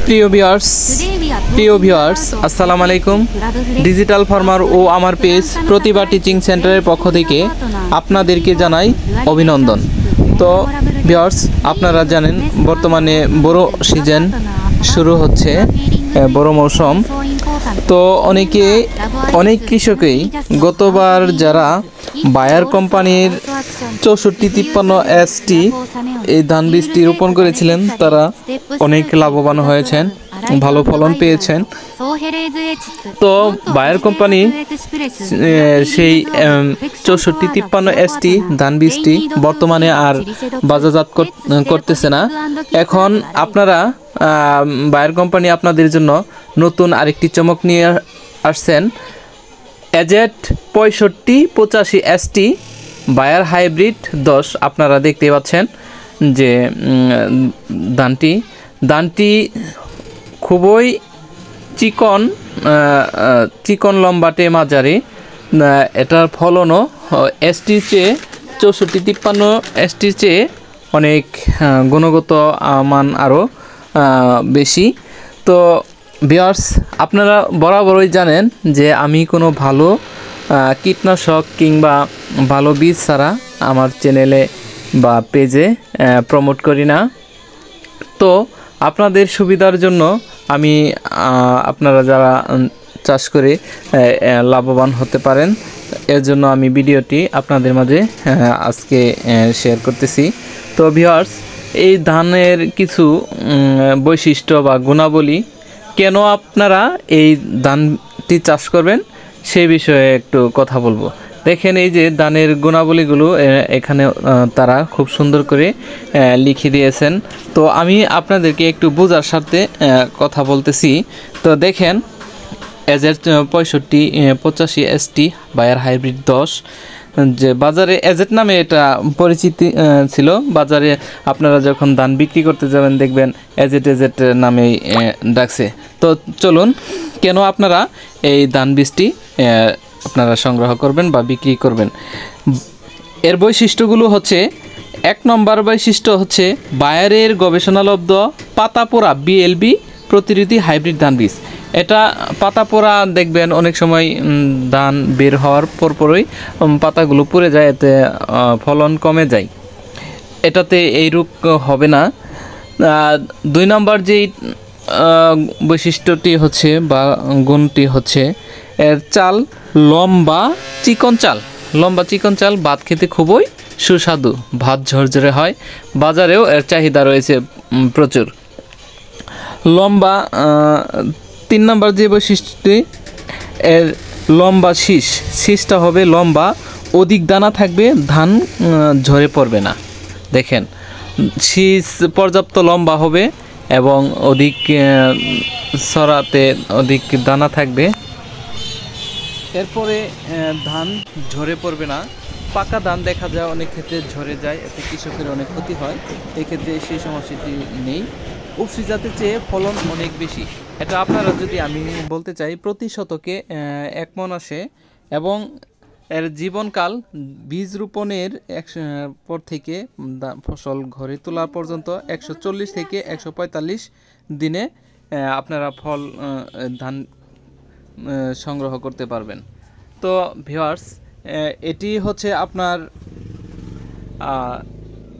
প্রিয় ভিউয়ার্স আসসালামু আলাইকুম। ডিজিটাল ফার্মার ও আমার পেজ প্রতিভা টিচিং সেন্টারের পক্ষ থেকে আপনাদেরকে জানাই অভিনন্দন। তো ভিউয়ার্স, আপনারা জানেন বর্তমানে বড় সিজন শুরু হচ্ছে, বড় মৌসুম। তো অনেক কৃষকই গতবার যারা বায়ার কোম্পানির 6453ST এই ধান বীজটি রোপণ করেছিলেন তারা অনেক লাভবান হয়েছেন, ভালো ফলন পেয়েছেন। তো বায়ার কোম্পানি সেই 6453ST ধান বীজটি বর্তমানে আর বাজারজাত করতেছে না। এখন আপনারা বায়ার কোম্পানি আপনাদের জন্য নতুন আরেকটি চমক নিয়ে আসছেন। এজেট 6585ST বায়ার হাইব্রিড 10। আপনারা দেখতে পাচ্ছেন যে ধানটি খুবই চিকন লম্বাটে মাঝারি। এটার ফলনও STর চেয়ে 6453STর চেয়ে অনেক গুণগত মান আরও বেশি। তো ভিউয়ার্স, আপনারা বরাবরই জানেন যে আমি কোনো ভালো কীটনাশক কিংবা ভালো বীজ ছাড়া আমার চ্যানেলে বা পেজে প্রমোট করি না। তো আপনাদের সুবিধার জন্য আমি আপনারা যারা চাষ করে লাভবান হতে পারেন এর জন্য আমি ভিডিওটি আপনাদের মাঝে আজকে শেয়ার করতেছি। তো ভিউয়ার্স, এই ধানের কিছু বৈশিষ্ট্য বা গুণাবলী, কেন আপনারা এই ধানটি চাষ করবেন সেই বিষয়ে একটু কথা বলবো। দেখেন, এই যে ধানের গুণাবলীগুলো এখানে তারা খুব সুন্দর করে লিখে দিয়েছেন। তো আমি আপনাদেরকে একটু বোঝার সাথে কথা বলতেছি। তো দেখেন, এজেট 6585ST বায়ার হাইব্রিড 10, যে বাজারে এজেট নামে এটা পরিচিতি ছিল। বাজারে আপনারা যখন ধান বিক্রি করতে যাবেন দেখবেন এজেট নামেই ডাকছে। তো চলুন, কেন আপনারা এই ধান বীজটি আপনারা সংগ্রহ করবেন বা বিক্রি করবেন। এর বৈশিষ্ট্যগুলো হচ্ছে, 1 নম্বর বৈশিষ্ট্য হচ্ছে বায়ারের গবেষণালব্ধ পাতাপোড়া BLB প্রতিরোধী হাইব্রিড ধান বীজ। এটা পাতাপোড়া দেখবেন অনেক সময় ধান বের হওয়ার পরপরই পাতাগুলো পুড়ে যায়, এতে ফলন কমে যায়। এটাতে এই রোগ হবে না। 2 নম্বর যেই বৈশিষ্ট্যটি হচ্ছে বা গুণটি হচ্ছে, এর চাল লম্বা চিকন চাল, ভাত খেতে খুবই সুস্বাদু, ভাত ঝরঝরে হয়। বাজারেও এর চাহিদা রয়েছে প্রচুর। লম্বা 3 নম্বর যে বৈশিষ্ট্যটি, এর লম্বা শীষটা হবে লম্বা, অধিক দানা থাকবে, ধান ঝরে পড়বে না। দেখেন, শীষ পর্যাপ্ত লম্বা হবে এবং অধিক ছড়াতে অধিক দানা থাকবে। এরপরে ধান ঝরে পড়বে না। পাকা ধান দেখা যায় অনেক ক্ষেত্রে ঝরে যায়, এতে কৃষকের অনেক ক্ষতি হয়। এক্ষেত্রে সেই সমস্যাটি নেই। উফশি জাতের চেয়ে ফলন অনেক বেশি। এটা আপনারা যদি আমি বলতে চাই, প্রতি শতকে 1 মণ আসে এবং এর জীবনকাল বীজ রোপণের পর থেকে ফসল ঘরে তোলা পর্যন্ত 140 থেকে 145 দিনে আপনারা ধান সংগ্রহ করতে পারবেন। তো ভিউয়ার্স, এটি হচ্ছে আপনার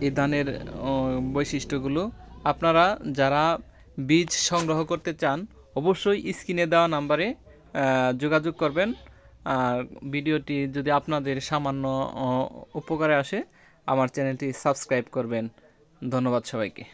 এই ধানের বৈশিষ্ট্যগুলো। আপনারা যারা বীজ সংগ্রহ করতে চান অবশ্যই স্ক্রিনে দেওয়া নাম্বারে যোগাযোগ করবেন। আর ভিডিওটি যদি আপনাদের সামান্য উপকারে আসে আমার চ্যানেলটি সাবস্ক্রাইব করবেন। ধন্যবাদ সবাইকে।